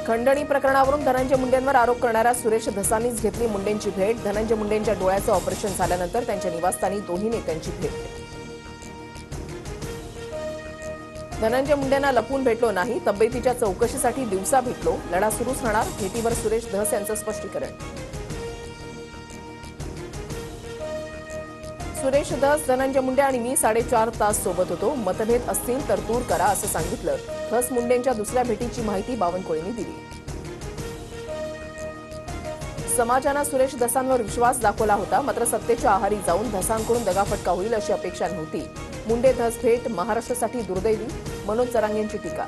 खंडणी प्रकरणावरून धनंजय मुंडेंवर आरोप करणाऱ्या सुरेश धसानीच घेतली मुंडेंची भेट। धनंजय मुंडेंच्या डोळ्याचं ऑपरेशन झाल्यानंतर त्यांच्या निवासस्थानी दोन्ही नेत्यांची भेट। धनंजय मुंडेंना लपून भेटलो नाही, तब्येतीच्या चौकशीसाठी दिवसा भेटलो, लढा सुरूच राहणार, भेटीवर सुरेश धस यांचं स्पष्टीकरण। सुरेश धस, धनंजय मुंडे आणि मी 4.5 तास सोबत होतो, मतभेद असतील तर दूर करा असं सांगितलं। धस मुंडेंच्या दुसऱ्या भेटीची माहिती बावनकुळेंनी दिली। समाजानं सुरेश धसांवर विश्वास दाखवला होता, मात्र सत्तेच्या आहारी जाऊन धसांकडून दगाफटका होईल अशी अपेक्षा नव्हती। मुंडे धस भेट महाराष्ट्रासाठी दुर्दैवी, मनोज जरांगेंची टीका।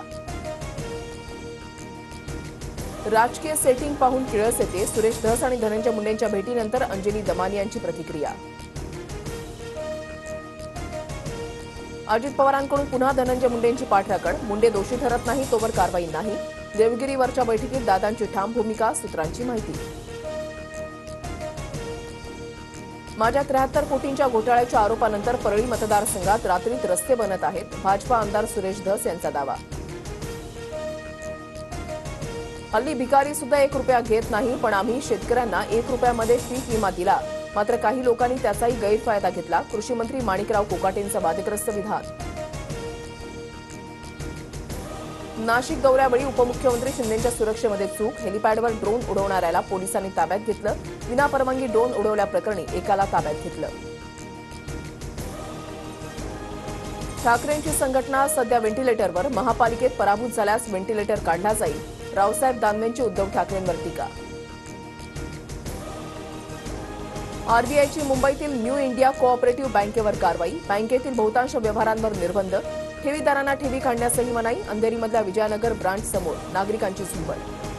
राजकीय सेटिंग पाहून किळस येते, सुरेश धस आणि धनंजय मुंडेंच्या भेटीनंतर अंजली दमानी यांची प्रतिक्रिया। अजित पवारांकडून पुन्हा धनंजय मुंडेंची पाठराखण, मुंडे दोषी ठरत नाही तोवर कारवाई नाही। देवगिरीवरच्या बैठकीत दादांची ठाम भूमिका, सूत्रांची माहिती। माझ्या 73 कोटींच्या घोटाळ्याच्या आरोपानंतर परळी मतदारसंघात रात्रीत रस्ते बनत आहेत, भाजपा आमदार सुरेश धस यांचा दावा। हल्ली भिकारी सुद्धा 1 रुपया घेत नाही, पण आम्ही शेतकऱ्यांना 1 रुपयामध्ये पीक विमा दिला, मात्र काही लोकांनी त्याचाही गैरफायदा घेतला। कृषी मंत्री माणिकराव कोकाटेंचं वादग्रस्त विधान। नाशिक दौऱ्यावेळी उपमुख्यमंत्री शिंदेंच्या सुरक्षेमध्ये चूक, हेलिपॅडवर ड्रोन उडवणाऱ्याला पोलिसांनी ताब्यात घेतलं। विनापरवानगी ड्रोन उडवल्याप्रकरणी एकाला ताब्यात घेतलं। ठाकरेंची संघटना सध्या व्हेंटिलेटरवर, महापालिकेत पराभूत झाल्यास व्हेंटिलेटर काढला जाईल। रावसाहेब दानवेंची उद्धव ठाकरेंवर टीका। आरबीआयची मुंबईतील न्यू इंडिया कोऑपरेटिव्ह बँकेवर कारवाई, बँकेतील बहुतांश व्यवहारांवर निर्बंध, ठेवीदारांना ठेवी काढण्यासही मनाई। अंधेरीमधल्या विजयनगर ब्रांच समोर नागरिकांची झुंबड।